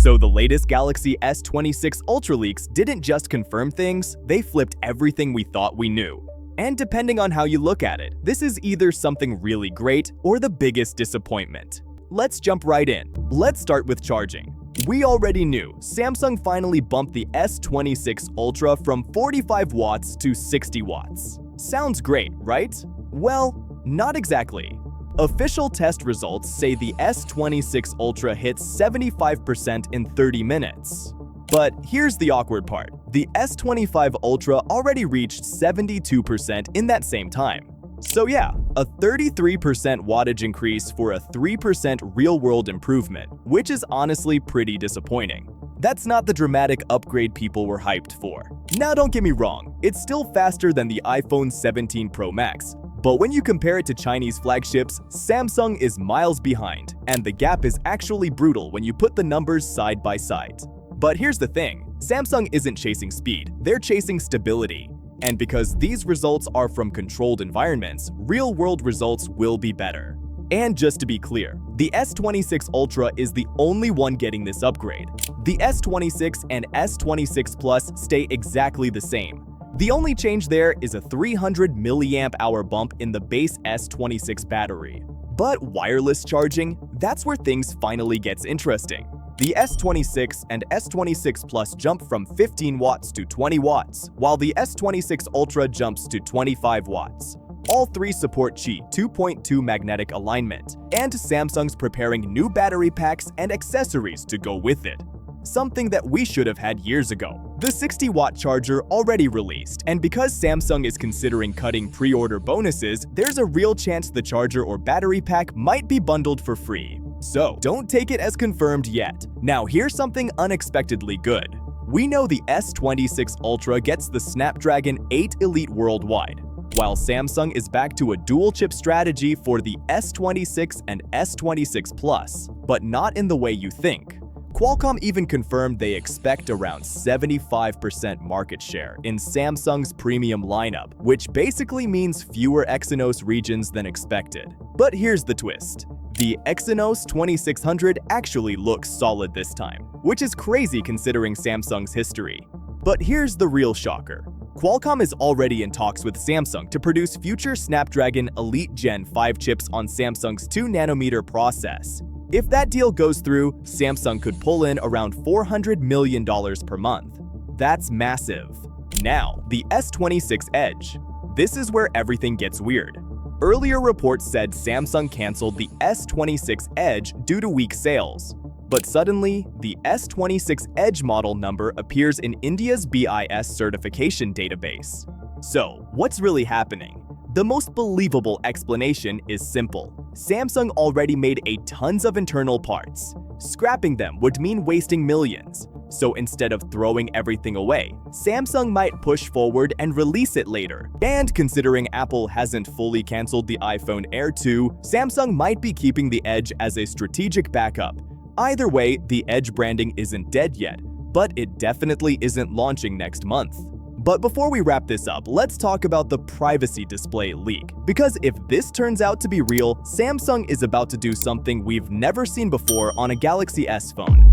So the latest Galaxy S26 Ultra leaks didn't just confirm things, they flipped everything we thought we knew. And depending on how you look at it, this is either something really great or the biggest disappointment. Let's jump right in. Let's start with charging. We already knew Samsung finally bumped the S26 Ultra from 45 watts to 60 watts. Sounds great, right? Well, not exactly. Official test results say the S26 Ultra hits 75% in 30 minutes. But here's the awkward part. The S25 Ultra already reached 72% in that same time. So yeah, a 33% wattage increase for a 3% real-world improvement, which is honestly pretty disappointing. That's not the dramatic upgrade people were hyped for. Now don't get me wrong, it's still faster than the iPhone 17 Pro Max. But when you compare it to Chinese flagships, Samsung is miles behind, and the gap is actually brutal when you put the numbers side by side. But here's the thing, Samsung isn't chasing speed, they're chasing stability. And because these results are from controlled environments, real-world results will be better. And just to be clear, the S26 Ultra is the only one getting this upgrade. The S26 and S26 Plus stay exactly the same. The only change there is a 300 mAh bump in the base S26 battery. But wireless charging, that's where things finally gets interesting. The S26 and S26 Plus jump from 15 watts to 20 watts, while the S26 Ultra jumps to 25 watts. All three support Qi 2.2 magnetic alignment, and Samsung's preparing new battery packs and accessories to go with it. Something that we should have had years ago. The 60-watt charger already released, and because Samsung is considering cutting pre-order bonuses, there's a real chance the charger or battery pack might be bundled for free. So don't take it as confirmed yet. Now here's something unexpectedly good. We know the S26 Ultra gets the Snapdragon 8 Elite worldwide, while Samsung is back to a dual-chip strategy for the S26 and S26 Plus, but not in the way you think. Qualcomm even confirmed they expect around 75% market share in Samsung's premium lineup, which basically means fewer Exynos regions than expected. But here's the twist. The Exynos 2600 actually looks solid this time, which is crazy considering Samsung's history. But here's the real shocker. Qualcomm is already in talks with Samsung to produce future Snapdragon Elite Gen 5 chips on Samsung's 2nm process. If that deal goes through, Samsung could pull in around $400 million per month. That's massive. Now, the S26 Edge. This is where everything gets weird. Earlier reports said Samsung canceled the S26 Edge due to weak sales. But suddenly, the S26 Edge model number appears in India's BIS certification database. So, what's really happening? The most believable explanation is simple. Samsung already made tons of internal parts. Scrapping them would mean wasting millions. So instead of throwing everything away, Samsung might push forward and release it later. And considering Apple hasn't fully canceled the iPhone Air 2, Samsung might be keeping the Edge as a strategic backup. Either way, the Edge branding isn't dead yet, but it definitely isn't launching next month. But before we wrap this up, let's talk about the privacy display leak. Because if this turns out to be real, Samsung is about to do something we've never seen before on a Galaxy S phone.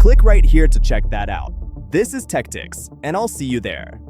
Click right here to check that out. This is Techtics, and I'll see you there.